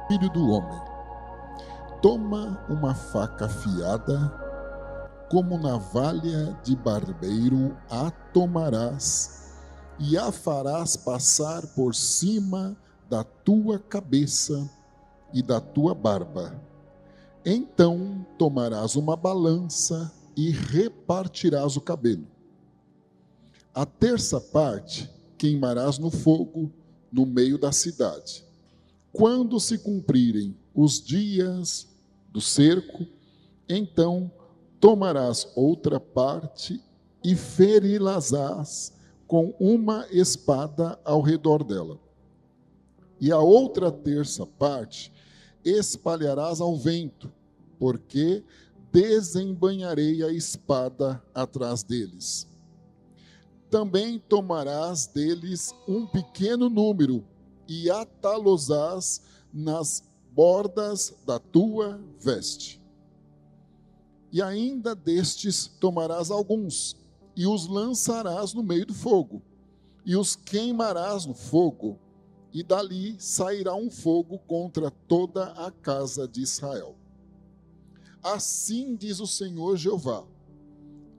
Filho do homem, toma uma faca afiada, como navalha de barbeiro a tomarás, e a farás passar por cima da tua cabeça e da tua barba. Então tomarás uma balança e repartirás o cabelo. A terça parte queimarás no fogo, no meio da cidade. Quando se cumprirem os dias do cerco, então tomarás outra parte e feri-las-ás com uma espada ao redor dela. E a outra terça parte espalharás ao vento, porque desembainharei a espada atrás deles. Também tomarás deles um pequeno número e atá-los-ás nas bordas da tua veste. E ainda destes tomarás alguns, e os lançarás no meio do fogo, e os queimarás no fogo, e dali sairá um fogo contra toda a casa de Israel. Assim diz o Senhor Jeová: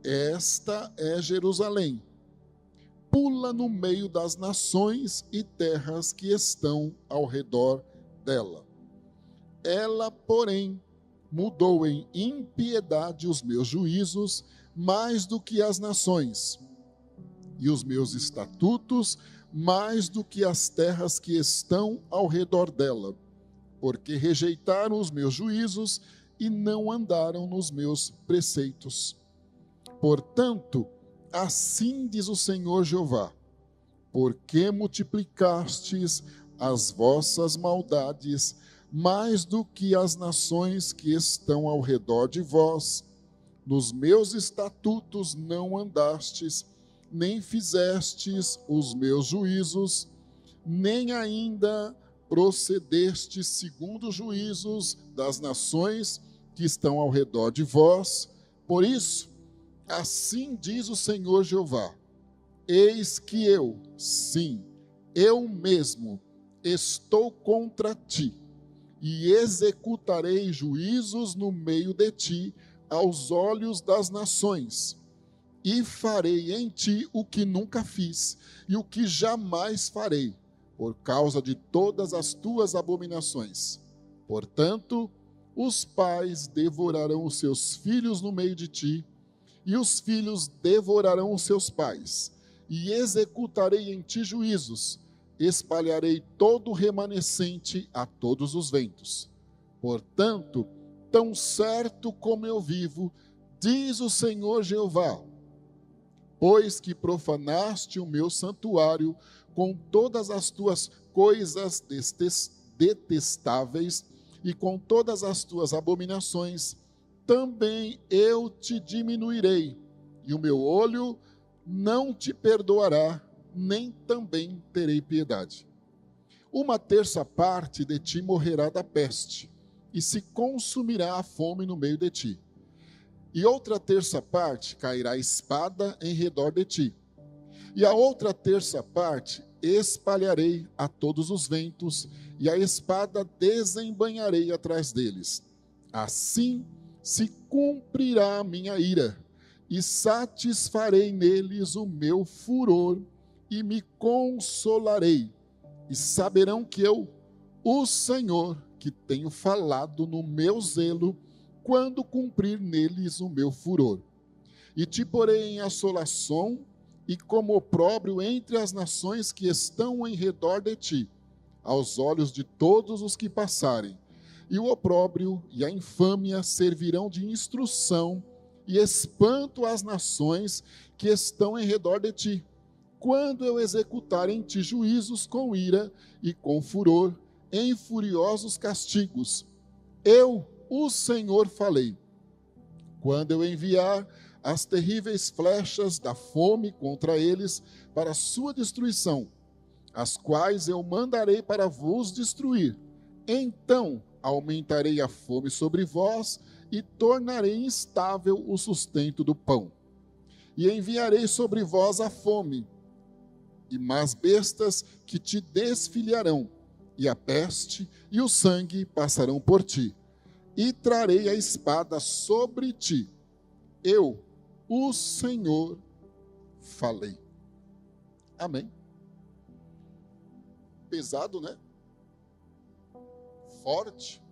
esta é Jerusalém. Pula no meio das nações e terras que estão ao redor dela. Ela, porém, mudou em impiedade os meus juízos mais do que as nações, e os meus estatutos mais do que as terras que estão ao redor dela, porque rejeitaram os meus juízos e não andaram nos meus preceitos. Portanto, assim diz o Senhor Jeová: porque multiplicastes as vossas maldades mais do que as nações que estão ao redor de vós, nos meus estatutos não andastes, nem fizestes os meus juízos, nem ainda procedestes segundo os juízos das nações que estão ao redor de vós. Por isso, assim diz o Senhor Jeová: eis que eu, sim, eu mesmo, estou contra ti, e executarei juízos no meio de ti, aos olhos das nações, e farei em ti o que nunca fiz, e o que jamais farei, por causa de todas as tuas abominações. Portanto, os pais devorarão os seus filhos no meio de ti, e os filhos devorarão os seus pais, e executarei em ti juízos, espalharei todo o remanescente a todos os ventos. Portanto, tão certo como eu vivo, diz o Senhor Jeová, pois que profanaste o meu santuário com todas as tuas coisas detestáveis e com todas as tuas abominações, também eu te diminuirei, e o meu olho não te perdoará, nem também terei piedade. Uma terça parte de ti morrerá da peste, e se consumirá a fome no meio de ti. E outra terça parte cairá a espada em redor de ti. E a outra terça parte espalharei a todos os ventos, e a espada desembainharei atrás deles. Assim se cumprirá a minha ira, e satisfarei neles o meu furor, e me consolarei, e saberão que eu, o Senhor, que tenho falado no meu zelo, quando cumprir neles o meu furor. E te porei em assolação, e como opróbrio entre as nações que estão em redor de ti, aos olhos de todos os que passarem. E o opróbrio e a infâmia servirão de instrução e espanto às nações que estão em redor de ti, quando eu executar em ti juízos com ira e com furor, em furiosos castigos. Eu, o Senhor, falei. Quando eu enviar as terríveis flechas da fome contra eles para sua destruição, as quais eu mandarei para vos destruir, então aumentarei a fome sobre vós e tornarei instável o sustento do pão. E enviarei sobre vós a fome, e más bestas que te desfilharão, e a peste e o sangue passarão por ti, e trarei a espada sobre ti. Eu, o Senhor, falei. Amém. Pesado, né? Forte.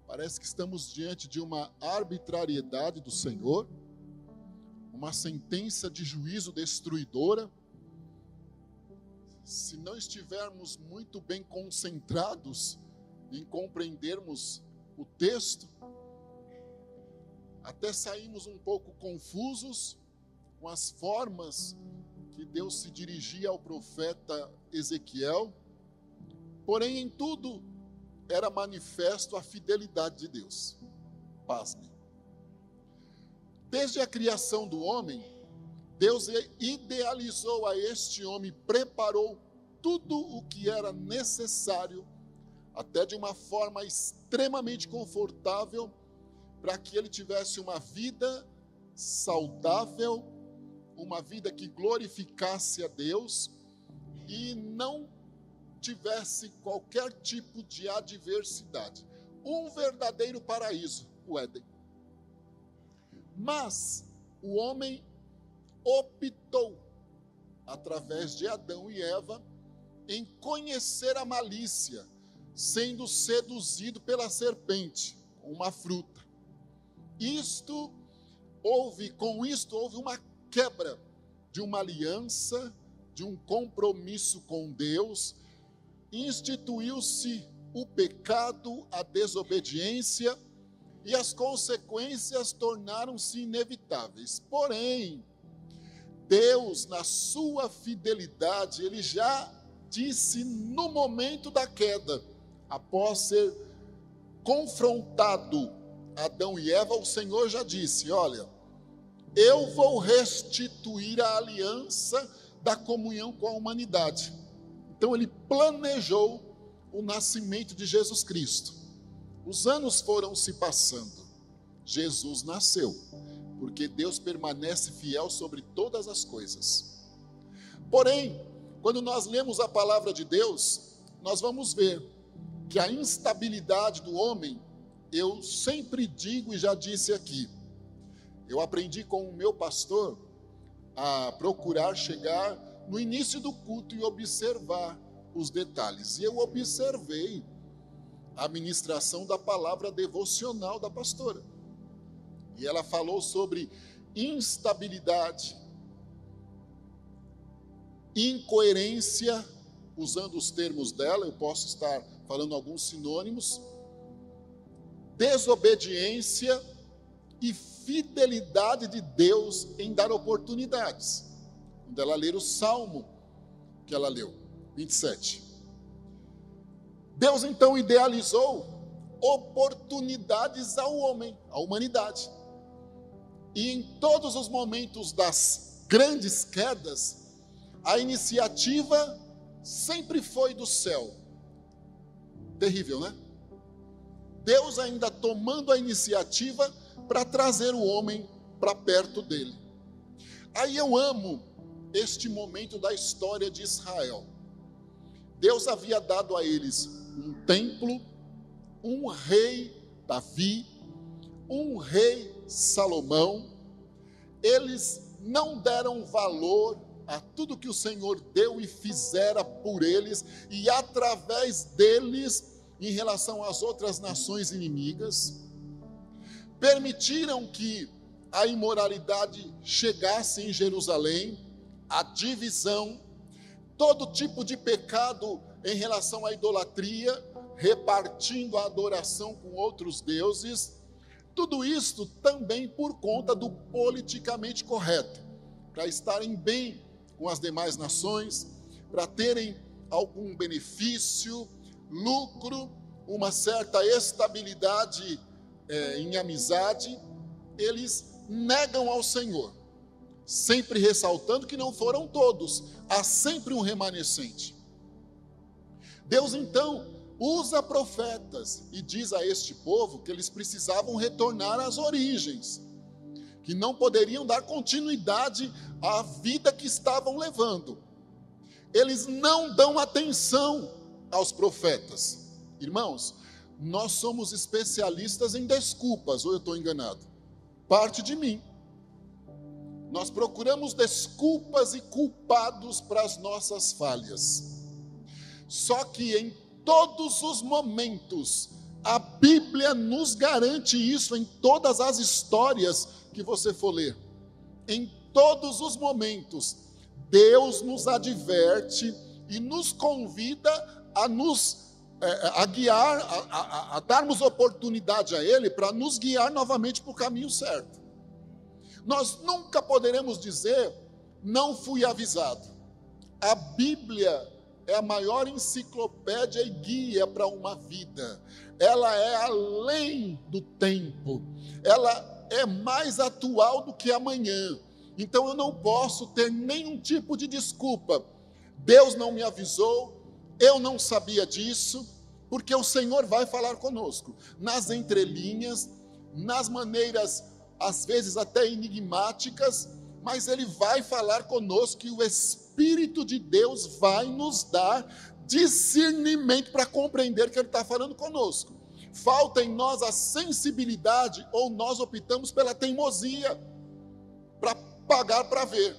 Parece que estamos diante de uma arbitrariedade do Senhor, uma sentença de juízo destruidora. Se não estivermos muito bem concentrados em compreendermos o texto, até saímos um pouco confusos com as formas que Deus se dirigia ao profeta Ezequiel, porém em tudo era manifesto a fidelidade de Deus. Pasme. Desde a criação do homem, Deus idealizou a este homem, preparou tudo o que era necessário, até de uma forma extremamente confortável, para que ele tivesse uma vida saudável, uma vida que glorificasse a Deus e não tivesse qualquer tipo de adversidade. Um verdadeiro paraíso, o Éden. Mas o homem optou, através de Adão e Eva, em conhecer a malícia, sendo seduzido pela serpente, uma fruta. Com isto houve uma quebra de uma aliança, de um compromisso com Deus, instituiu-se o pecado, a desobediência, e as consequências tornaram-se inevitáveis. Porém, Deus, na sua fidelidade, ele já disse no momento da queda, após ser confrontado Adão e Eva, o Senhor já disse: olha, eu vou restituir a aliança da comunhão com a humanidade. Então ele planejou o nascimento de Jesus Cristo. Os anos foram se passando. Jesus nasceu, porque Deus permanece fiel sobre todas as coisas. Porém, quando nós lemos a palavra de Deus, nós vamos ver que a instabilidade do homem, eu sempre digo e já disse aqui, eu aprendi com o meu pastor a procurar chegar no início do culto e observar os detalhes. E eu observei a ministração da palavra devocional da pastora. E ela falou sobre instabilidade, incoerência, usando os termos dela, eu posso estar falando alguns sinônimos, desobediência e fidelidade de Deus em dar oportunidades. Quando ela ler o Salmo que ela leu, 27. Deus então idealizou oportunidades ao homem, à humanidade. E em todos os momentos das grandes quedas, a iniciativa sempre foi do céu. Terrível, né? Deus ainda tomando a iniciativa para trazer o homem para perto dele. Aí eu amo este momento da história de Israel. Deus havia dado a eles um templo, um rei Davi, um rei Salomão. Eles não deram valor a tudo que o Senhor deu e fizera por eles e através deles em relação às outras nações inimigas. Permitiram que a imoralidade chegasse em Jerusalém, a divisão, todo tipo de pecado em relação à idolatria, repartindo a adoração com outros deuses. Tudo isto também por conta do politicamente correto, para estarem bem com as demais nações, para terem algum benefício, lucro, uma certa estabilidade em amizade. Eles negam ao Senhor, sempre ressaltando que não foram todos, há sempre um remanescente. Deus então usa profetas e diz a este povo que eles precisavam retornar às origens, que não poderiam dar continuidade à vida que estavam levando. Eles não dão atenção aos profetas. Irmãos, nós somos especialistas em desculpas, ou eu estou enganado? Parte de mim. Nós procuramos desculpas e culpados para as nossas falhas. Só que em todos os momentos, a Bíblia nos garante isso em todas as histórias que você for ler. Em todos os momentos, Deus nos adverte e nos convida a guiar, a darmos oportunidade a Ele para nos guiar novamente para o caminho certo. Nós nunca poderemos dizer, não fui avisado. A Bíblia é a maior enciclopédia e guia para uma vida. Ela é além do tempo. Ela é mais atual do que amanhã. Então eu não posso ter nenhum tipo de desculpa. Deus não me avisou, eu não sabia disso, porque o Senhor vai falar conosco. Nas entrelinhas, nas maneiras às vezes até enigmáticas, mas Ele vai falar conosco e o Espírito de Deus vai nos dar discernimento para compreender que Ele está falando conosco. Falta em nós a sensibilidade ou nós optamos pela teimosia, para pagar para ver.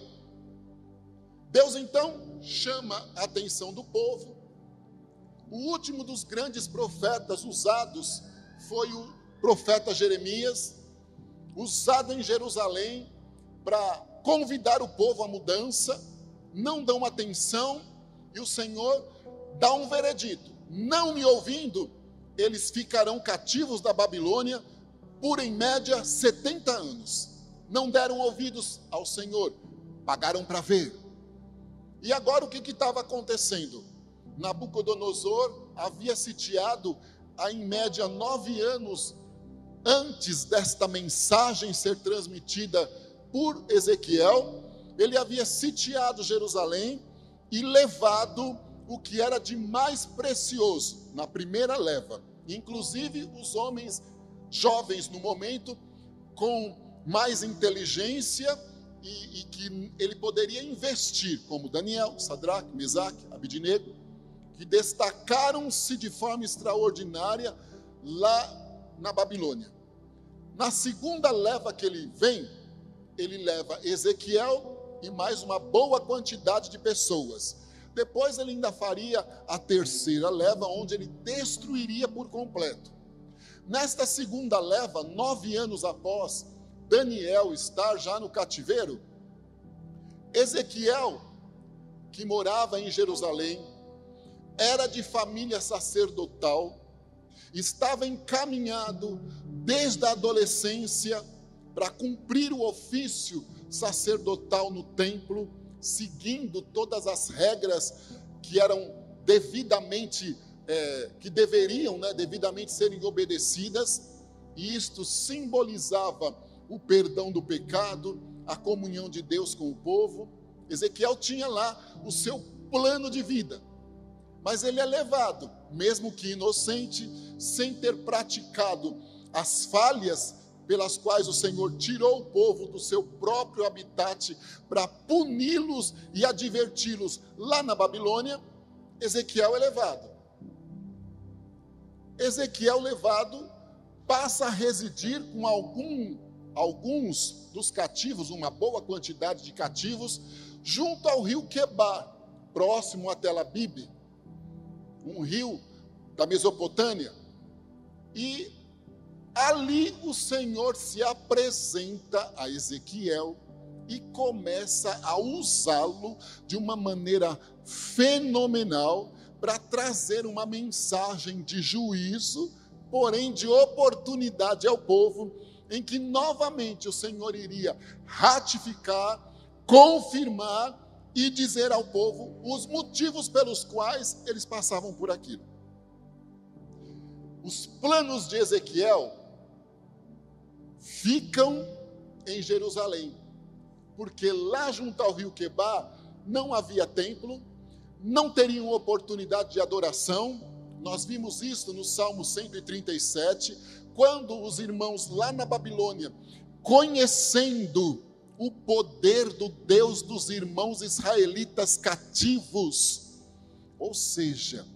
Deus então chama a atenção do povo. O último dos grandes profetas usados foi o profeta Jeremias, usado em Jerusalém para convidar o povo à mudança. Não dão atenção e o Senhor dá um veredito: não me ouvindo, eles ficarão cativos da Babilônia por em média 70 anos. Não deram ouvidos ao Senhor, pagaram para ver. E agora o que estava acontecendo? Nabucodonosor havia sitiado há em média 9 anos antes desta mensagem ser transmitida por Ezequiel. Ele havia sitiado Jerusalém e levado o que era de mais precioso na primeira leva, inclusive os homens jovens no momento, com mais inteligência e que ele poderia investir, como Daniel, Sadraque, Mesaque, Abidnego, que destacaram-se de forma extraordinária lá na Babilônia. Na segunda leva que ele vem, ele leva Ezequiel e mais uma boa quantidade de pessoas. Depois ele ainda faria a terceira leva, onde ele destruiria por completo. Nesta segunda leva, 9 anos após Daniel estar já no cativeiro, Ezequiel, que morava em Jerusalém, era de família sacerdotal, estava encaminhado desde a adolescência para cumprir o ofício sacerdotal no templo, seguindo todas as regras que eram devidamente, que deveriam, devidamente serem obedecidas, e isto simbolizava o perdão do pecado, a comunhão de Deus com o povo. Ezequiel tinha lá o seu plano de vida, mas ele é levado, mesmo que inocente, sem ter praticado as falhas pelas quais o Senhor tirou o povo do seu próprio habitat para puni-los e adverti-los lá na Babilônia. Ezequiel é levado. Ezequiel levado passa a residir com alguns dos cativos, uma boa quantidade de cativos, junto ao rio Quebar, próximo a Tel Abib, um rio da Mesopotâmia. E ali o Senhor se apresenta a Ezequiel e começa a usá-lo de uma maneira fenomenal para trazer uma mensagem de juízo, porém de oportunidade ao povo, em que novamente o Senhor iria ratificar, confirmar e dizer ao povo os motivos pelos quais eles passavam por aquilo. Os planos de Ezequiel ficam em Jerusalém, porque lá junto ao rio Quebar não havia templo, não teriam oportunidade de adoração. Nós vimos isso no Salmo 137, quando os irmãos lá na Babilônia, conhecendo o poder do Deus dos irmãos israelitas cativos, ou seja,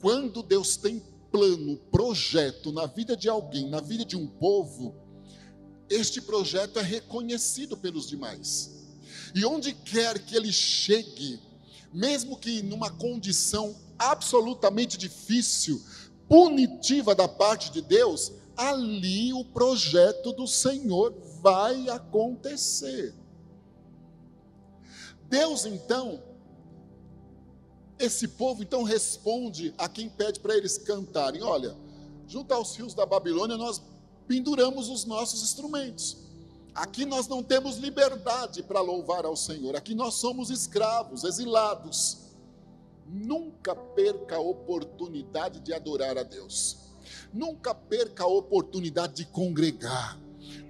quando Deus tem plano, projeto na vida de alguém, na vida de um povo, este projeto é reconhecido pelos demais. E onde quer que ele chegue, mesmo que numa condição absolutamente difícil, punitiva da parte de Deus, ali o projeto do Senhor vai acontecer. Deus então, esse povo então responde a quem pede para eles cantarem: olha, junto aos rios da Babilônia nós penduramos os nossos instrumentos. Aqui nós não temos liberdade para louvar ao Senhor, aqui nós somos escravos, exilados. Nunca perca a oportunidade de adorar a Deus. Nunca perca a oportunidade de congregar.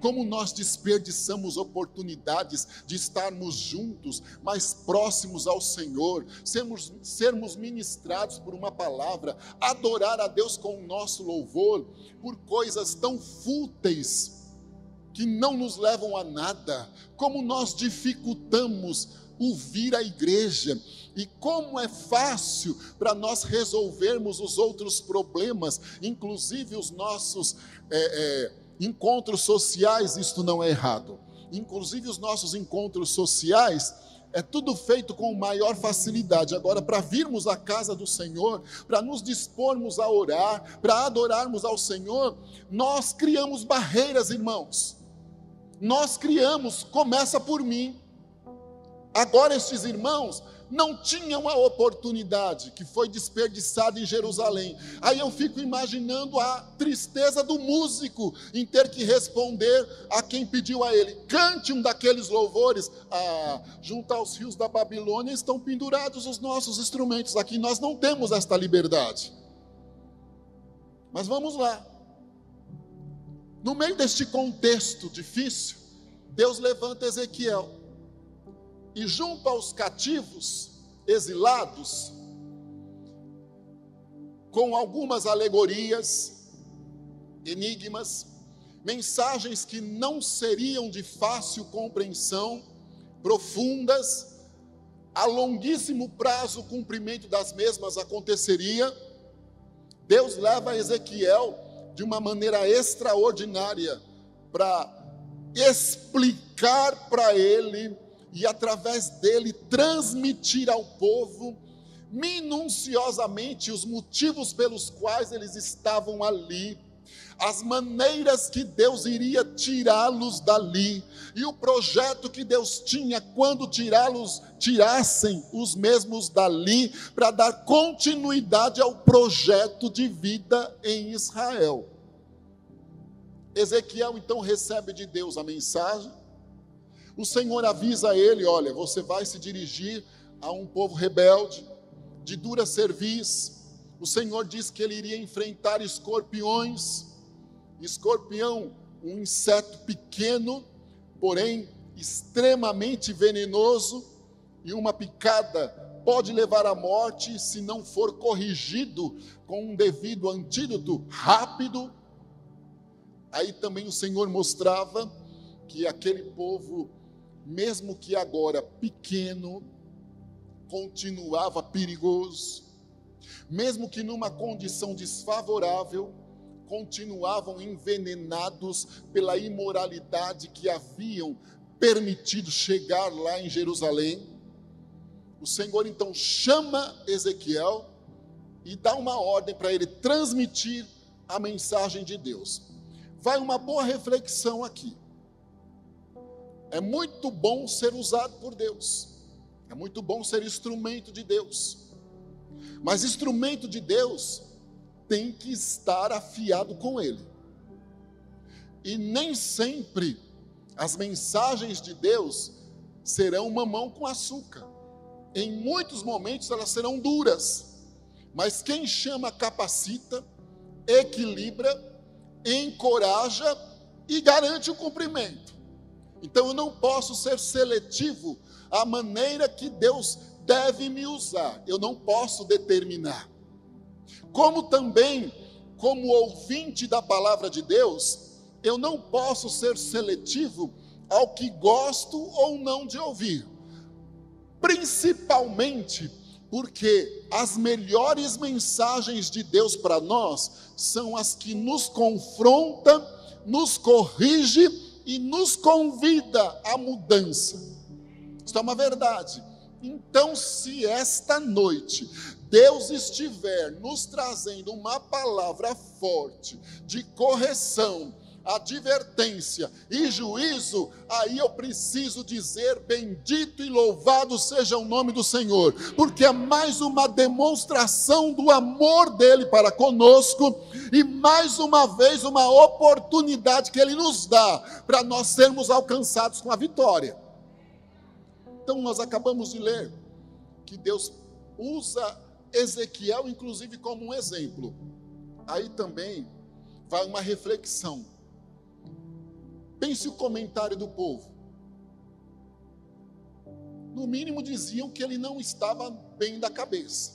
Como nós desperdiçamos oportunidades de estarmos juntos, mais próximos ao Senhor, sermos ministrados por uma palavra, adorar a Deus com o nosso louvor, por coisas tão fúteis, que não nos levam a nada. Como nós dificultamos o vir à igreja, e como é fácil para nós resolvermos os outros problemas, inclusive os nossos encontros sociais. Isto não é errado, inclusive os nossos encontros sociais, é tudo feito com maior facilidade. Agora, para virmos à casa do Senhor, para nos dispormos a orar, para adorarmos ao Senhor, nós criamos barreiras, irmãos. Nós criamos, começa por mim. Agora, estes irmãos não tinham a oportunidade que foi desperdiçada em Jerusalém. Aí eu fico imaginando a tristeza do músico em ter que responder a quem pediu a ele: cante um daqueles louvores. Junto aos rios da Babilônia estão pendurados os nossos instrumentos. Aqui nós não temos esta liberdade. Mas vamos lá. No meio deste contexto difícil, Deus levanta Ezequiel. E junto aos cativos, exilados, com algumas alegorias, enigmas, mensagens que não seriam de fácil compreensão, profundas, a longuíssimo prazo o cumprimento das mesmas aconteceria, Deus leva Ezequiel de uma maneira extraordinária para explicar para ele e através dele transmitir ao povo minuciosamente os motivos pelos quais eles estavam ali, as maneiras que Deus iria tirá-los dali, e o projeto que Deus tinha quando tirassem os mesmos dali, para dar continuidade ao projeto de vida em Israel. Ezequiel então recebe de Deus a mensagem. O Senhor avisa a ele: olha, você vai se dirigir a um povo rebelde, de dura cerviz. O Senhor diz que ele iria enfrentar escorpiões. Escorpião, um inseto pequeno, porém extremamente venenoso, e uma picada pode levar à morte se não for corrigido com um devido antídoto rápido. Aí também o Senhor mostrava que aquele povo, mesmo que agora pequeno, continuava perigoso, mesmo que numa condição desfavorável, continuavam envenenados pela imoralidade que haviam permitido chegar lá em Jerusalém. O Senhor então chama Ezequiel e dá uma ordem para ele transmitir a mensagem de Deus. Vai uma boa reflexão aqui. É muito bom ser usado por Deus, é muito bom ser instrumento de Deus, mas instrumento de Deus tem que estar afiado com Ele, e nem sempre as mensagens de Deus serão mamão com açúcar. Em muitos momentos elas serão duras, mas quem chama capacita, equilibra, encoraja e garante o cumprimento. Então eu não posso ser seletivo à maneira que Deus deve me usar, eu não posso determinar. Como também, como ouvinte da palavra de Deus, eu não posso ser seletivo ao que gosto ou não de ouvir, principalmente Porque as melhores mensagens de Deus para nós são as que nos confrontam, nos corrige e nos convida à mudança. Isso é uma verdade. Então, se esta noite Deus estiver nos trazendo uma palavra forte de correção, advertência e juízo, aí eu preciso dizer: bendito e louvado seja o nome do Senhor, porque é mais uma demonstração do amor dele para conosco, e mais uma vez uma oportunidade que ele nos dá para nós sermos alcançados com a vitória. Então nós acabamos de ler que Deus usa Ezequiel inclusive como um exemplo. Aí também vai uma reflexão. Pense o comentário do povo. No mínimo diziam que ele não estava bem da cabeça.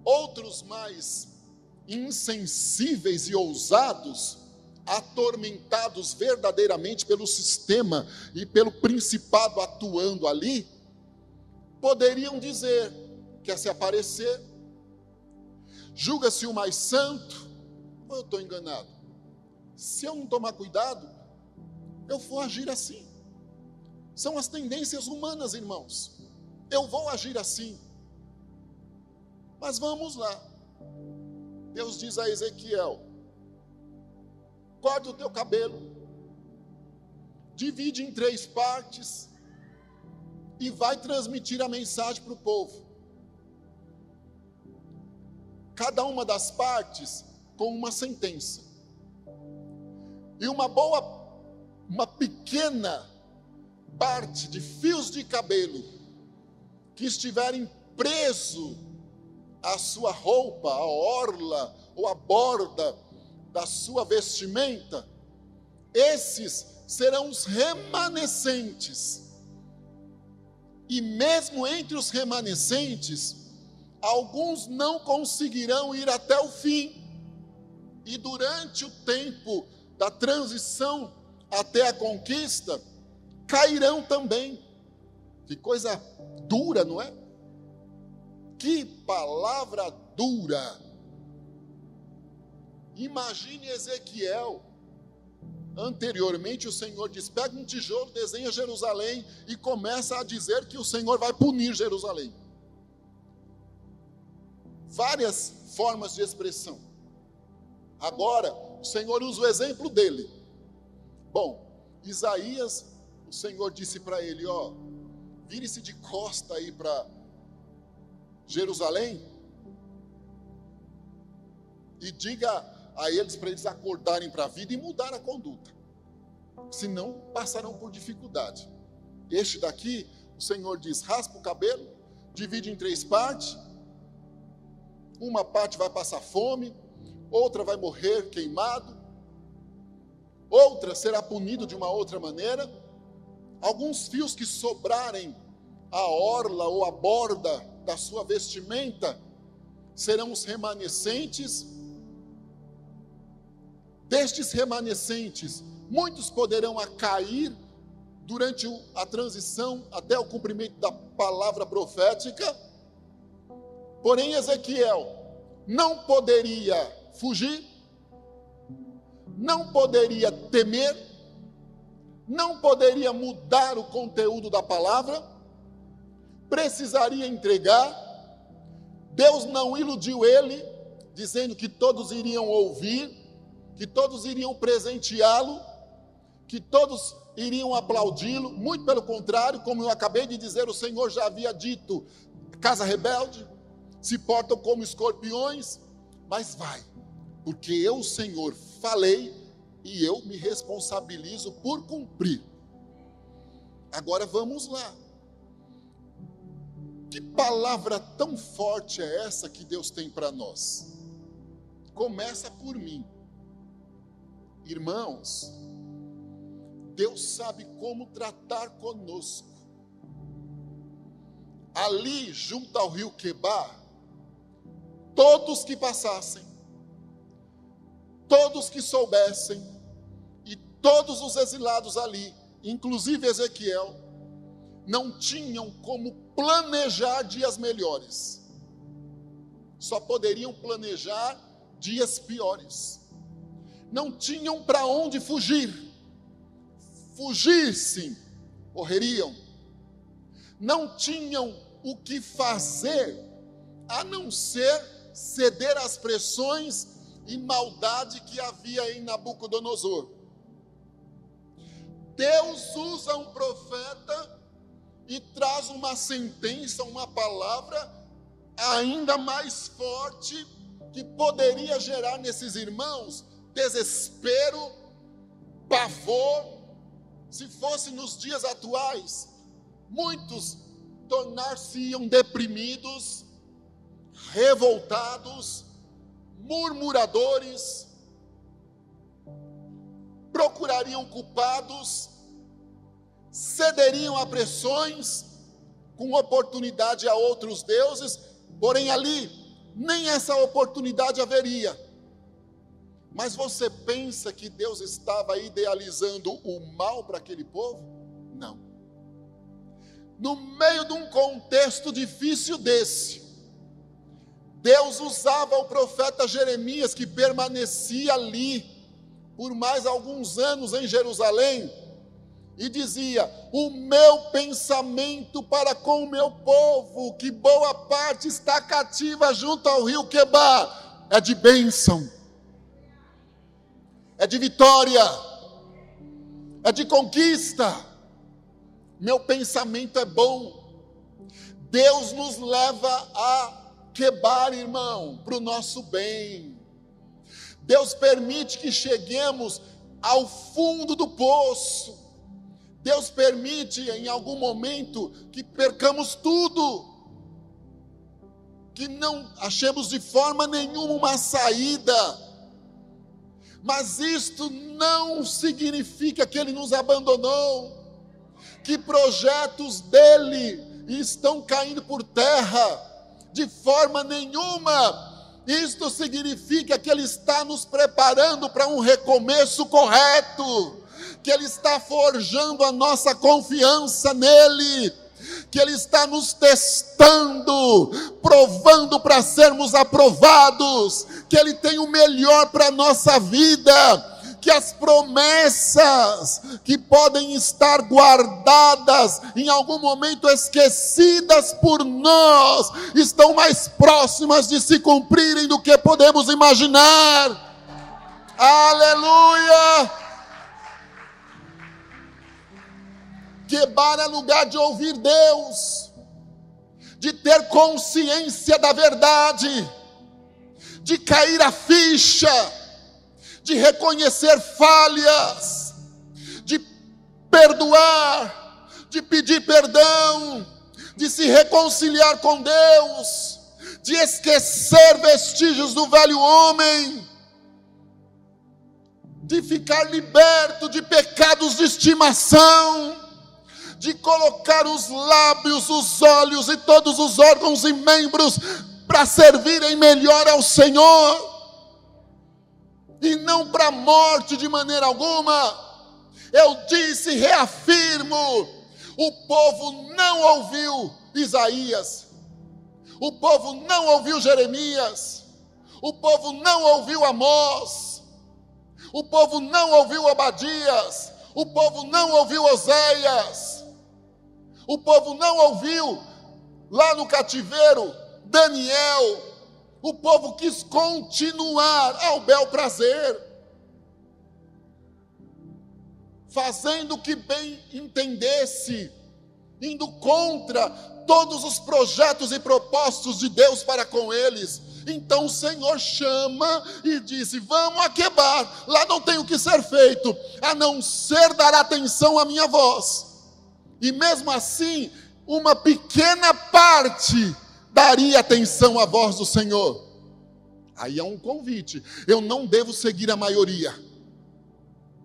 Outros mais insensíveis e ousados, atormentados verdadeiramente pelo sistema e pelo principado atuando ali, poderiam dizer: quer se aparecer? Julga-se o mais santo? Ou eu estou enganado? Se eu não tomar cuidado, eu vou agir assim. São as tendências humanas, irmãos. Eu vou agir assim. Mas vamos lá. Deus diz a Ezequiel: corta o teu cabelo, divide em 3 partes e vai transmitir a mensagem para o povo. Cada uma das partes com uma sentença. E uma pequena parte de fios de cabelo que estiverem preso à sua roupa, à orla ou à borda da sua vestimenta, esses serão os remanescentes. E mesmo entre os remanescentes, alguns não conseguirão ir até o fim. E durante o tempo da transição até a conquista, cairão também. Que coisa dura, não é? Que palavra dura. Imagine Ezequiel. Anteriormente o Senhor diz: pega um tijolo, desenha Jerusalém e começa a dizer que o Senhor vai punir Jerusalém. Várias formas de expressão. Agora, o Senhor usa o exemplo dele. Bom, Isaías, o Senhor disse para ele: ó, vire-se de costa aí para Jerusalém e diga a eles para eles acordarem para a vida e mudar a conduta, senão passarão por dificuldade. Este daqui, o Senhor diz: raspa o cabelo, divide em 3 partes, uma parte vai passar fome, outra vai morrer queimado, outra será punido de uma outra maneira. Alguns fios que sobrarem à orla ou à borda da sua vestimenta serão os remanescentes. Destes remanescentes, muitos poderão cair durante a transição até o cumprimento da palavra profética. Porém, Ezequiel não poderia fugir, não poderia temer, não poderia mudar o conteúdo da palavra, precisaria entregar. Deus não iludiu ele, dizendo que todos iriam ouvir, que todos iriam presenteá-lo, que todos iriam aplaudi-lo. Muito pelo contrário, como eu acabei de dizer, o Senhor já havia dito: casa rebelde, se portam como escorpiões, mas vai, porque eu, Senhor, falei e eu me responsabilizo por cumprir. Agora vamos lá. Que palavra tão forte é essa que Deus tem para nós? Começa por mim. Irmãos, Deus sabe como tratar conosco. Ali, junto ao rio Quebar, todos que passassem, todos que soubessem, e todos os exilados ali, inclusive Ezequiel, não tinham como planejar dias melhores. Só poderiam planejar dias piores. Não tinham para onde fugir. Fugir-se, morreriam. Não tinham o que fazer, a não ser ceder às pressões e maldade que havia em Nabucodonosor. Deus usa um profeta e traz uma sentença, uma palavra ainda mais forte, que poderia gerar nesses irmãos desespero, pavor. Se fosse nos dias atuais, muitos tornar-se-iam deprimidos, revoltados, murmuradores, procurariam culpados, cederiam a pressões, com oportunidade a outros deuses, porém ali nem essa oportunidade haveria. Mas você pensa que Deus estava idealizando o mal para aquele povo? Não. No meio de um contexto difícil desse, Deus usava o profeta Jeremias, que permanecia ali por mais alguns anos em Jerusalém, e dizia: o meu pensamento para com o meu povo, que boa parte está cativa junto ao rio Quebar, é de bênção, é de vitória, é de conquista. Meu pensamento é bom. Deus nos leva a Quebar, irmão, para o nosso bem. Deus permite que cheguemos ao fundo do poço. Deus permite em algum momento que percamos tudo, que não achemos de forma nenhuma uma saída. Mas isto não significa que Ele nos abandonou, que projetos dEle estão caindo por terra, de forma nenhuma. Isto significa que Ele está nos preparando para um recomeço correto, que Ele está forjando a nossa confiança nele, que Ele está nos testando, provando para sermos aprovados, que Ele tem o melhor para a nossa vida, que as promessas que podem estar guardadas, em algum momento esquecidas por nós, estão mais próximas de se cumprirem do que podemos imaginar. Aleluia! Quebar é lugar de ouvir Deus, de ter consciência da verdade, de cair a ficha, de reconhecer falhas, de perdoar, de pedir perdão, de se reconciliar com Deus, de esquecer vestígios do velho homem, de ficar liberto de pecados de estimação, de colocar os lábios, os olhos e todos os órgãos e membros para servirem melhor ao Senhor, e não para a morte de maneira alguma. Eu disse e reafirmo: o povo não ouviu Isaías, o povo não ouviu Jeremias, o povo não ouviu Amós, o povo não ouviu Obadias, o povo não ouviu Oséias, o povo não ouviu lá no cativeiro Daniel. O povo quis continuar ao bel prazer, fazendo o que bem entendesse, indo contra todos os projetos e propósitos de Deus para com eles. Então o Senhor chama e disse: vamos a Quebar, lá não tem o que ser feito, a não ser dar atenção à minha voz. E mesmo assim, uma pequena parte daria atenção à voz do Senhor. Aí é um convite: eu não devo seguir a maioria.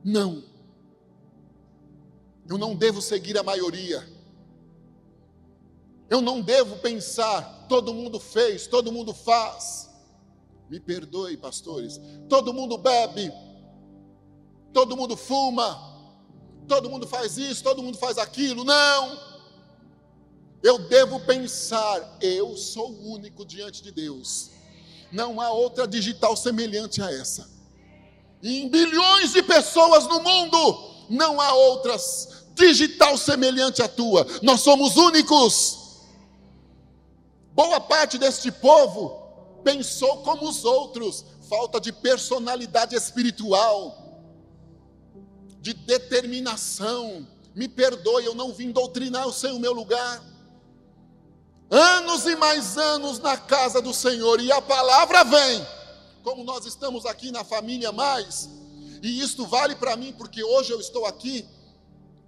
Não. Eu não devo seguir a maioria. Eu não devo pensar: todo mundo fez, todo mundo faz. Me perdoe, pastores. Todo mundo bebe, todo mundo fuma, todo mundo faz isso, todo mundo faz aquilo. Não. Eu devo pensar, eu sou único diante de Deus. Não há outra digital semelhante a essa. E em bilhões de pessoas no mundo, não há outras digital semelhante à tua. Nós somos únicos. Boa parte deste povo pensou como os outros. Falta de personalidade espiritual, de determinação. Me perdoe, eu não vim doutrinar o Senhor, o meu lugar. Anos e mais anos na casa do Senhor, e a palavra vem, como nós estamos aqui na família mais, e isto vale para mim, porque hoje eu estou aqui,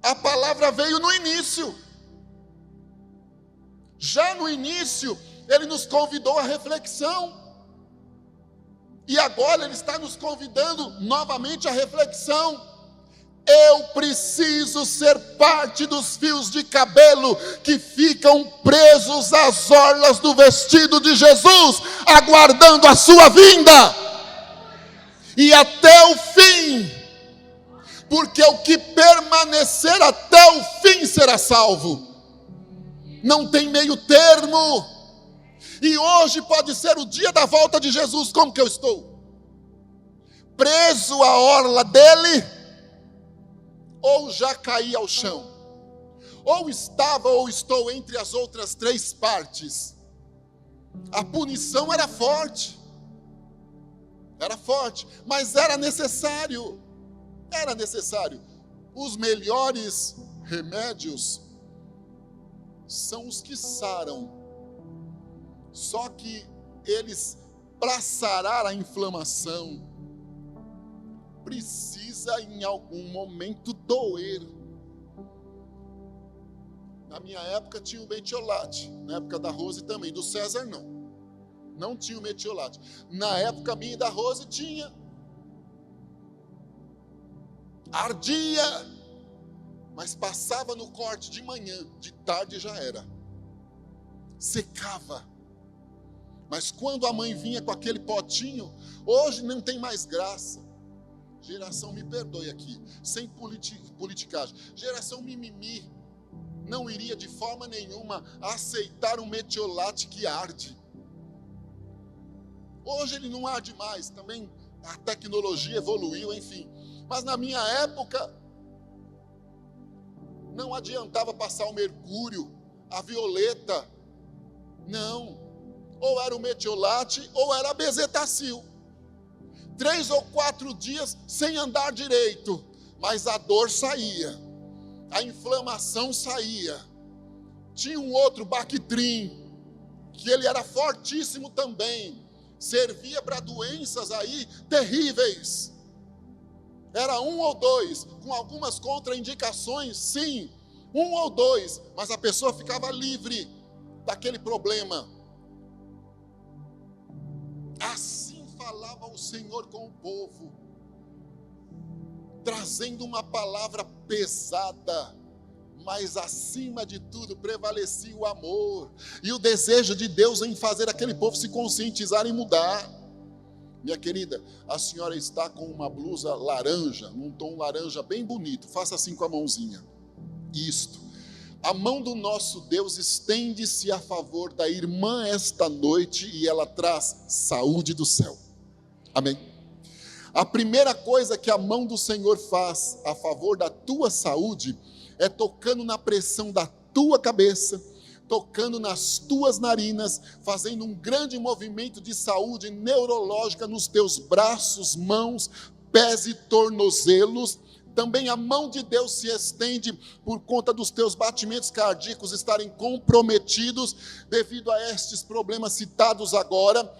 a palavra veio no início. Já no início, ele nos convidou à reflexão, e agora ele está nos convidando novamente à reflexão. Eu preciso ser parte dos fios de cabelo que ficam presos às orlas do vestido de Jesus, aguardando a sua vinda, e até o fim, porque o que permanecer até o fim será salvo. Não tem meio termo. E hoje pode ser o dia da volta de Jesus. Como que eu estou? Preso à orla dele? Ou já caí ao chão? Ou estava ou estou entre as outras três partes? A punição era forte, mas era necessário. Os melhores remédios são os que saram, só que eles, para sarar a inflamação, precisa em algum momento doer. Na minha época tinha o metiolate, na época da Rose também, do César não tinha o metiolate. Na época minha e da Rose tinha. Ardia, mas passava no corte de manhã, de tarde já era. Secava. Mas quando a mãe vinha com aquele potinho, hoje não tem mais graça. Geração, me perdoe aqui, sem politicagem. Geração mimimi não iria de forma nenhuma aceitar um metiolate que arde. Hoje ele não arde mais, também a tecnologia evoluiu, enfim. Mas na minha época, não adiantava passar o mercúrio, a violeta. Não. Ou era o metiolate, ou era a bezetacil. 3 ou 4 dias sem andar direito, mas a dor saía, a inflamação saía. Tinha um outro Bactrim, que ele era fortíssimo também, servia para doenças aí terríveis. Era 1 ou 2, com algumas contraindicações, sim, 1 ou 2, mas a pessoa ficava livre daquele problema. Assim falava o Senhor com o povo, trazendo uma palavra pesada, mas acima de tudo prevalecia o amor e o desejo de Deus em fazer aquele povo se conscientizar e mudar. Minha querida, a senhora está com uma blusa laranja, num tom laranja bem bonito, faça assim com a mãozinha. Isto. A mão do nosso Deus estende-se a favor da irmã esta noite e ela traz saúde do céu. Amém? A primeira coisa que a mão do Senhor faz a favor da tua saúde é tocando na pressão da tua cabeça, tocando nas tuas narinas, fazendo um grande movimento de saúde neurológica nos teus braços, mãos, pés e tornozelos. Também a mão de Deus se estende por conta dos teus batimentos cardíacos estarem comprometidos devido a estes problemas citados agora.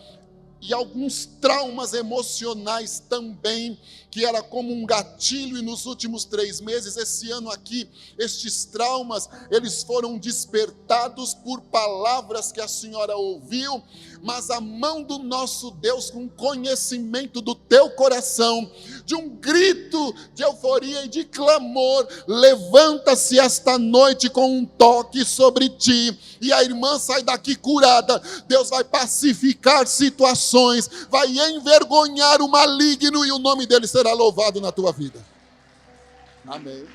E alguns traumas emocionais também, que era como um gatilho, e nos últimos 3 meses, esse ano aqui, estes traumas, eles foram despertados por palavras que a senhora ouviu, mas a mão do nosso Deus, com conhecimento do teu coração, de um grito de euforia e de clamor, levanta-se esta noite com um toque sobre ti, e a irmã sai daqui curada. Deus vai pacificar situações, vai envergonhar o maligno, e o nome dele será louvado na tua vida. Amém.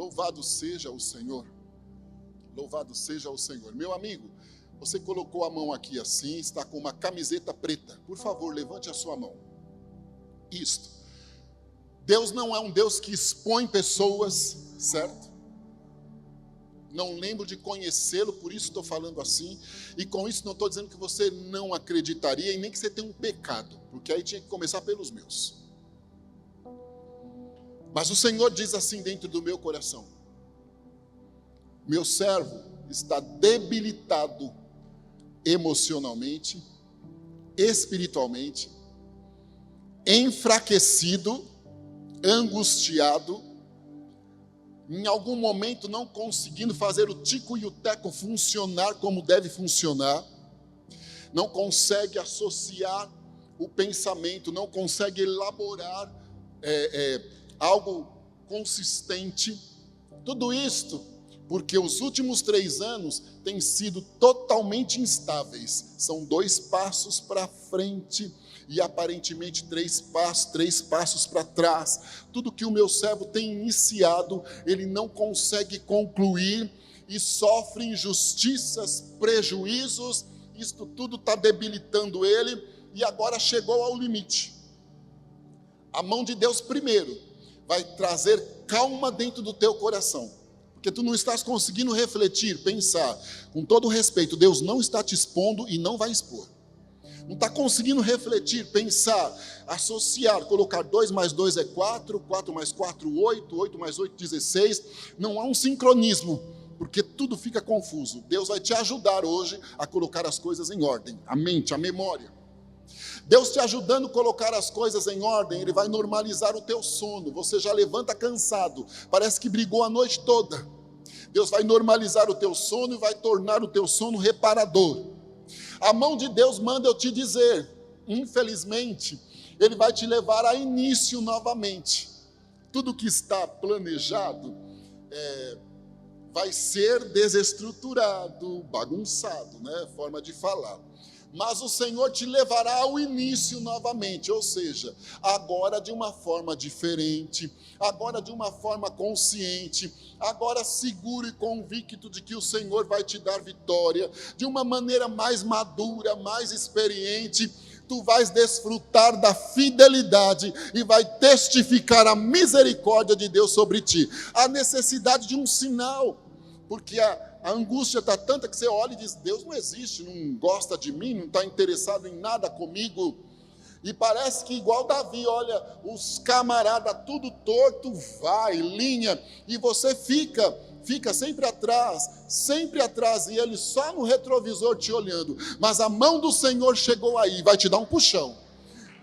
Louvado seja o Senhor. Louvado seja o Senhor. Meu amigo, você colocou a mão aqui assim, está com uma camiseta preta. Por favor, levante a sua mão. Isto. Deus não é um Deus que expõe pessoas, certo? Não lembro de conhecê-lo, por isso estou falando assim. E com isso não estou dizendo que você não acreditaria e nem que você tem um pecado, porque aí tinha que começar pelos meus. Mas o Senhor diz assim dentro do meu coração: meu servo está debilitado emocionalmente, espiritualmente, enfraquecido, angustiado, em algum momento não conseguindo fazer o tico e o teco funcionar como deve funcionar, não consegue associar o pensamento, não consegue elaborar algo consistente. Tudo isto porque os últimos 3 anos têm sido totalmente instáveis. São 2 passos para frente e aparentemente 3 passos para trás. Tudo que o meu servo tem iniciado, ele não consegue concluir e sofre injustiças, prejuízos. Isto tudo está debilitando ele e agora chegou ao limite. A mão de Deus primeiro vai trazer calma dentro do teu coração. Porque tu não estás conseguindo refletir, pensar. Com todo respeito, Deus não está te expondo e não vai expor. Não está conseguindo refletir, pensar, associar, colocar 2 mais 2 é 4, 4 mais 4, 8, 8 mais 8, 16. Não há um sincronismo, porque tudo fica confuso. Deus vai te ajudar hoje a colocar as coisas em ordem. A mente, a memória. Deus te ajudando a colocar as coisas em ordem, Ele vai normalizar o teu sono. Você já levanta cansado, parece que brigou a noite toda. Deus vai normalizar o teu sono e vai tornar o teu sono reparador. A mão de Deus manda eu te dizer, infelizmente, Ele vai te levar a início novamente. Tudo que está planejado vai ser desestruturado, bagunçado, né? Forma de falar. Mas o Senhor te levará ao início novamente, ou seja, agora de uma forma diferente, agora de uma forma consciente, agora seguro e convicto de que o Senhor vai te dar vitória, de uma maneira mais madura, mais experiente. Tu vais desfrutar da fidelidade e vai testificar a misericórdia de Deus sobre ti. A necessidade de um sinal, porque a angústia está tanta que você olha e diz: Deus não existe, não gosta de mim, não está interessado em nada comigo. E parece que igual Davi, olha, os camaradas tudo torto, vai, linha, e você fica sempre atrás, e ele só no retrovisor te olhando. Mas a mão do Senhor chegou aí, vai te dar um puxão.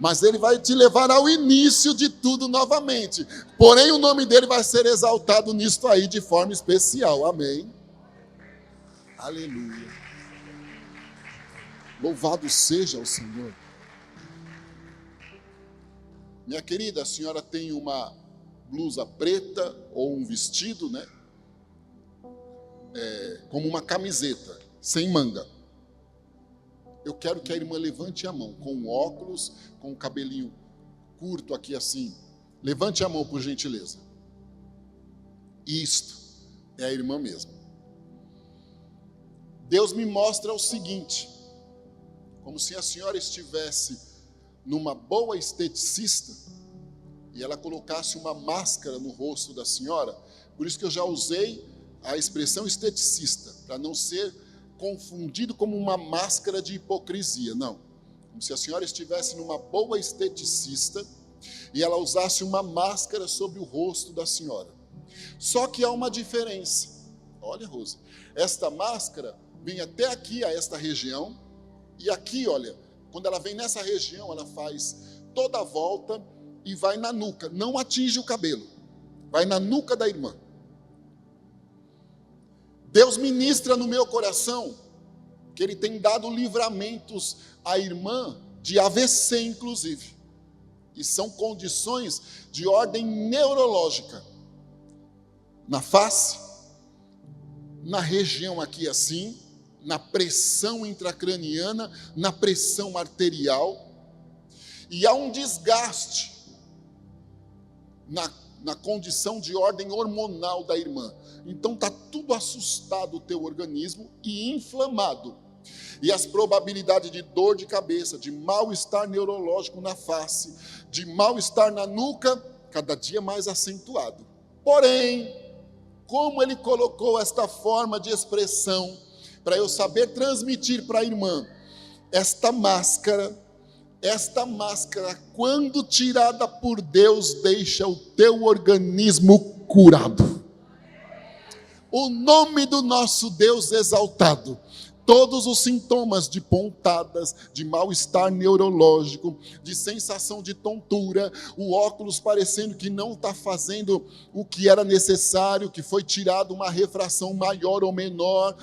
Mas Ele vai te levar ao início de tudo novamente. Porém, o nome dEle vai ser exaltado nisto aí de forma especial. Amém. Aleluia. Louvado seja o Senhor. Minha querida, a senhora tem uma blusa preta ou um vestido, né? Como uma camiseta, sem manga. Eu quero que a irmã levante a mão, com óculos, com o cabelinho curto aqui assim. Levante a mão, por gentileza. Isto é a irmã mesmo. Deus me mostra o seguinte, como se a senhora estivesse numa boa esteticista e ela colocasse uma máscara no rosto da senhora. Por isso que eu já usei a expressão esteticista, para não ser confundido como uma máscara de hipocrisia, não. Como se a senhora estivesse numa boa esteticista e ela usasse uma máscara sobre o rosto da senhora. Só que há uma diferença. Olha, Rose, esta máscara vem até aqui, a esta região, e aqui, olha, quando ela vem nessa região, ela faz toda a volta e vai na nuca, não atinge o cabelo, vai na nuca da irmã. Deus ministra no meu coração que Ele tem dado livramentos à irmã de AVC, inclusive. E são condições de ordem neurológica. Na face, na região aqui assim, na pressão intracraniana, na pressão arterial. E há um desgaste na condição de ordem hormonal da irmã. Então está tudo assustado o teu organismo e inflamado. E as probabilidades de dor de cabeça, de mal-estar neurológico na face, de mal-estar na nuca, cada dia mais acentuado. Porém, como ele colocou esta forma de expressão, para eu saber transmitir para a irmã, esta máscara, quando tirada por Deus, deixa o teu organismo curado. O nome do nosso Deus exaltado. Todos os sintomas de pontadas, de mal-estar neurológico, de sensação de tontura, o óculos parecendo que não está fazendo o que era necessário, que foi tirado uma refração maior ou menor,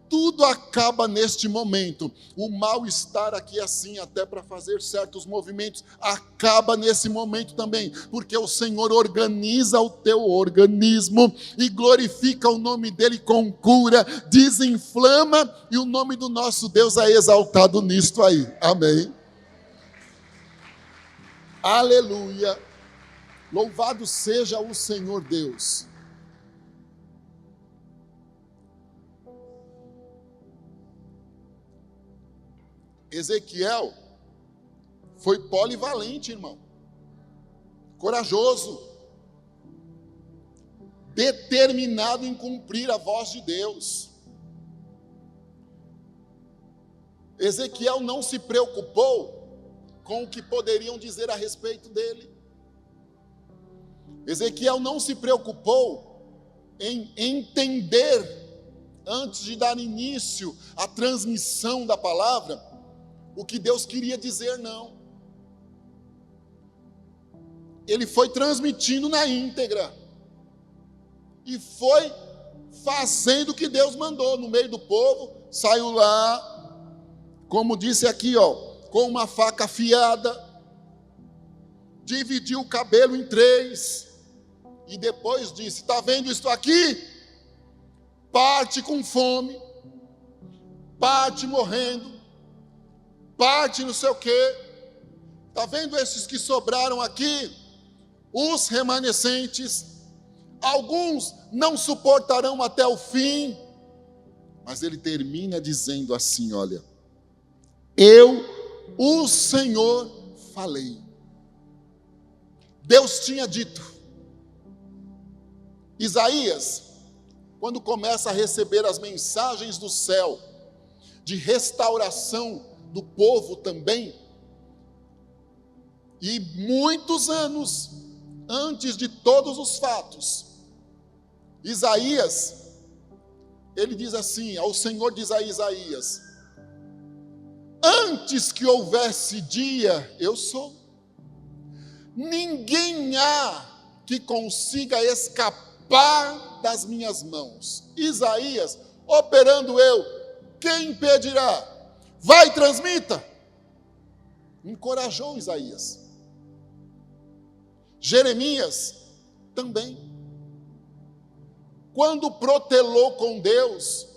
tudo acaba neste momento. O mal-estar aqui assim, até para fazer certos movimentos, acaba nesse momento também, porque o Senhor organiza o teu organismo e glorifica o nome dele com cura, desinflama, e o nome do nosso Deus é exaltado nisto aí. Amém. Aleluia. Louvado seja o Senhor Deus. Ezequiel foi polivalente, irmão, corajoso, determinado em cumprir a voz de Deus. Ezequiel não se preocupou com o que poderiam dizer a respeito dele. Ezequiel não se preocupou em entender, antes de dar início à transmissão da palavra, o que Deus queria dizer, não. Ele foi transmitindo na íntegra. E foi fazendo o que Deus mandou no meio do povo. Saiu lá, como disse aqui, com uma faca afiada. Dividiu o cabelo em 3. E depois disse: está vendo isto aqui? Parte com fome, parte morrendo, parte não sei o quê. Está vendo esses que sobraram aqui? Os remanescentes, alguns não suportarão até o fim. Mas ele termina dizendo assim: olha, eu, o Senhor, falei. Deus tinha dito. Isaías, quando começa a receber as mensagens do céu, de restauração do povo também, e muitos anos antes de todos os fatos, Isaías, ele diz assim, ao Senhor diz a Isaías: antes que houvesse dia, eu sou. Ninguém há que consiga escapar das minhas mãos. Isaías, operando eu, quem impedirá? Vai, transmita. Encorajou Isaías. Jeremias também. Quando protelou com Deus,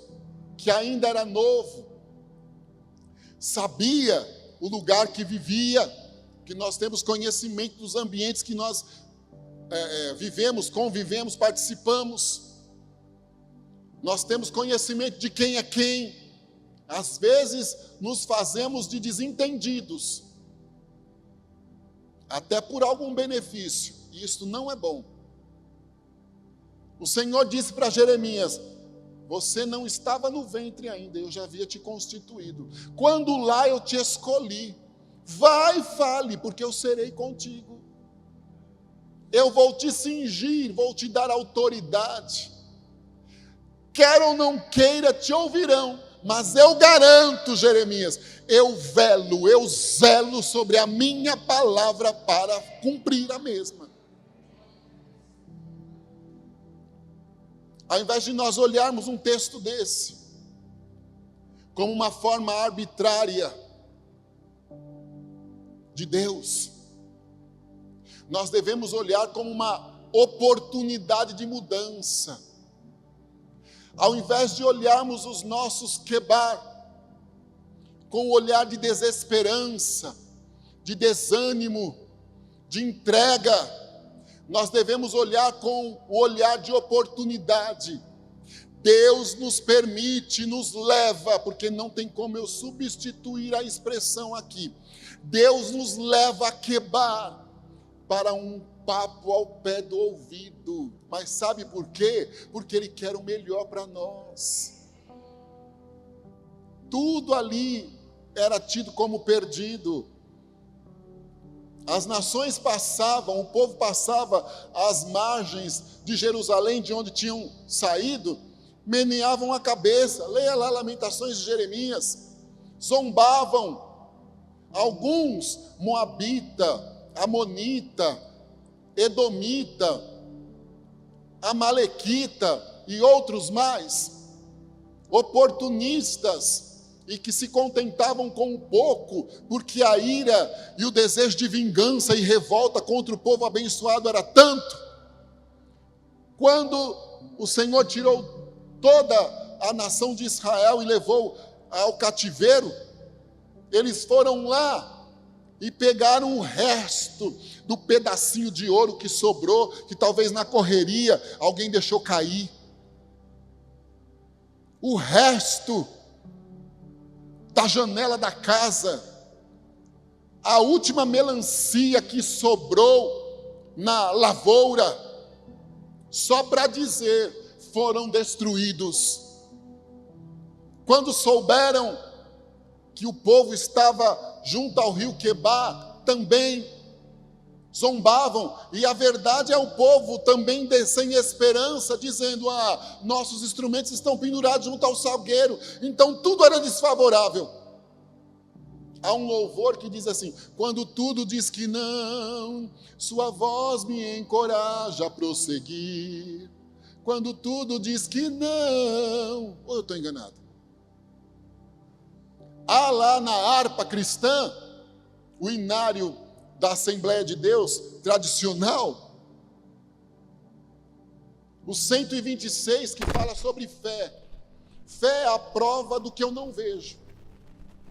que ainda era novo, sabia o lugar que vivia, que nós temos conhecimento dos ambientes que nós vivemos, convivemos, participamos. Nós temos conhecimento de quem é quem. Às vezes nos fazemos de desentendidos, até por algum benefício, e isso não é bom. O Senhor disse para Jeremias: você não estava no ventre ainda, eu já havia te constituído. Quando lá eu te escolhi, vai e fale, porque eu serei contigo. Eu vou te cingir, vou te dar autoridade. Quer ou não queira, te ouvirão. Mas eu garanto, Jeremias, eu zelo sobre a minha palavra para cumprir a mesma. Ao invés de nós olharmos um texto desse como uma forma arbitrária de Deus, nós devemos olhar como uma oportunidade de mudança. Ao invés de olharmos os nossos quebar com o olhar de desesperança, de desânimo, de entrega, nós devemos olhar com o olhar de oportunidade. Deus nos permite, nos leva, porque não tem como eu substituir a expressão aqui. Deus nos leva a quebrar para um papo ao pé do ouvido. Mas sabe por quê? Porque Ele quer o melhor para nós. Tudo ali era tido como perdido. As nações passavam, o povo passava às margens de Jerusalém, de onde tinham saído, meneavam a cabeça, leia lá Lamentações de Jeremias, zombavam. Alguns, moabita, amonita, edomita, amalequita e outros mais, oportunistas, e que se contentavam com um pouco, porque a ira e o desejo de vingança e revolta contra o povo abençoado era tanto. Quando o Senhor tirou toda a nação de Israel e levou ao cativeiro, eles foram lá e pegaram o resto do pedacinho de ouro que sobrou, que talvez na correria alguém deixou cair. O resto da janela da casa, a última melancia que sobrou na lavoura, só para dizer, foram destruídos. Quando souberam que o povo estava junto ao rio Quebar, também zombavam, e a verdade é o povo também sem esperança, dizendo, nossos instrumentos estão pendurados junto ao salgueiro, então tudo era desfavorável. Há um louvor que diz assim, quando tudo diz que não, sua voz me encoraja a prosseguir. Quando tudo diz que não, ou eu estou enganado? Há lá na harpa cristã, o inário da Assembleia de Deus tradicional, o 126, que fala sobre fé. Fé é a prova do que eu não vejo.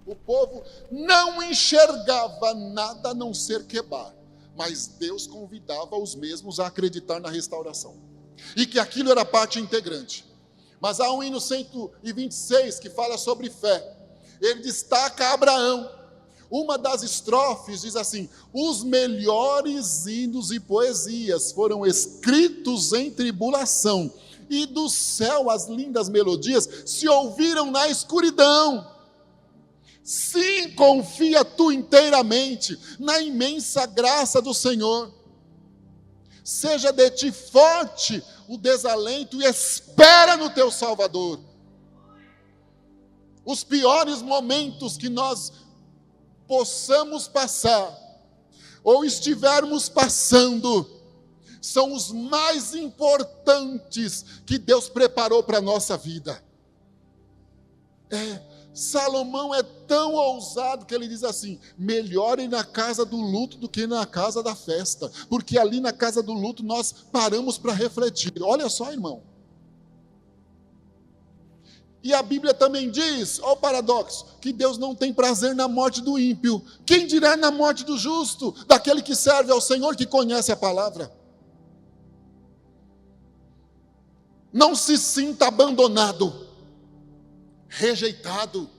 O povo não enxergava nada a não ser Quebar, mas Deus convidava os mesmos a acreditar na restauração, e que aquilo era parte integrante. Mas há um hino 126 que fala sobre fé. Ele destaca Abraão. Uma das estrofes diz assim, os melhores hinos e poesias foram escritos em tribulação, e do céu as lindas melodias se ouviram na escuridão. Sim, confia tu inteiramente na imensa graça do Senhor. Seja de ti forte o desalento e espera no teu Salvador. Os piores momentos que nós possamos passar, ou estivermos passando, são os mais importantes que Deus preparou para a nossa vida. Salomão é tão ousado que ele diz assim, melhor ir na casa do luto do que na casa da festa, porque ali na casa do luto nós paramos para refletir. Olha só, irmão. E a Bíblia também diz, olha o paradoxo, que Deus não tem prazer na morte do ímpio. Quem dirá na morte do justo, daquele que serve ao Senhor, que conhece a palavra? Não se sinta abandonado, rejeitado.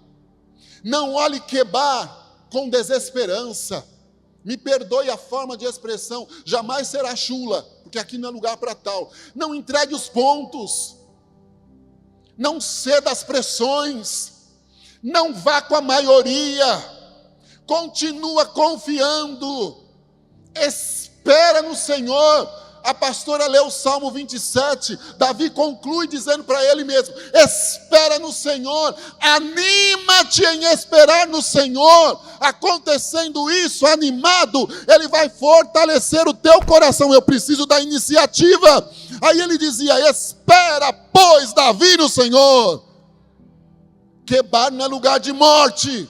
Não olhe Quebar com desesperança. Me perdoe a forma de expressão, jamais será chula, porque aqui não é lugar para tal. Não entregue os pontos. Não ceda às pressões, não vá com a maioria, continua confiando, espera no Senhor. A pastora leu o Salmo 27, Davi conclui dizendo para ele mesmo, espera no Senhor, anima-te em esperar no Senhor. Acontecendo isso, animado, Ele vai fortalecer o teu coração. Eu preciso da iniciativa. Aí ele dizia, espera, pois, Davi no Senhor. Quebar não é lugar de morte.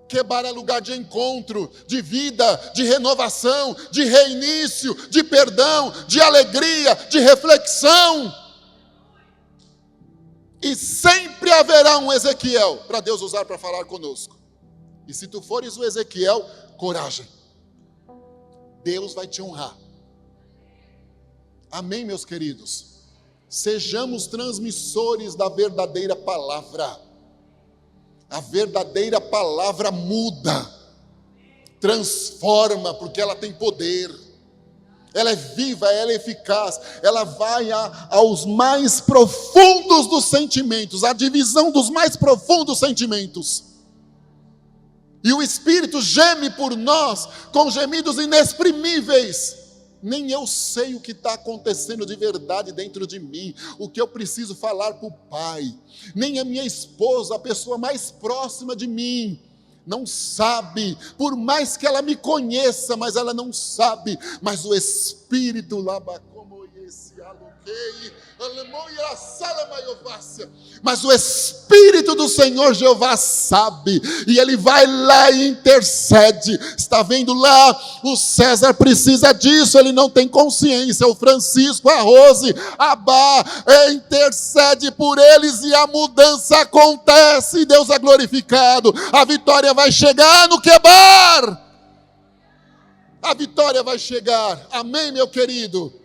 Quebar é lugar de encontro, de vida, de renovação, de reinício, de perdão, de alegria, de reflexão. E sempre haverá um Ezequiel para Deus usar para falar conosco. E se tu fores o Ezequiel, coragem. Deus vai te honrar. Amém, meus queridos? Sejamos transmissores da verdadeira palavra. A verdadeira palavra muda, transforma, porque ela tem poder. Ela é viva, ela é eficaz, ela vai aos mais profundos dos sentimentos, à divisão dos mais profundos sentimentos. E o Espírito geme por nós com gemidos inexprimíveis. Nem eu sei o que está acontecendo de verdade dentro de mim, o que eu preciso falar para o Pai. Nem a minha esposa, a pessoa mais próxima de mim, não sabe, por mais que ela me conheça, mas ela não sabe. Mas o Espírito mas o Espírito do Senhor Jeová sabe, e Ele vai lá e intercede. Está vendo lá, o César precisa disso, ele não tem consciência. O Francisco, a Rose, a Bá, intercede por eles e a mudança acontece, e Deus é glorificado. A vitória vai chegar no quebar. A vitória vai chegar. Amém, meu querido?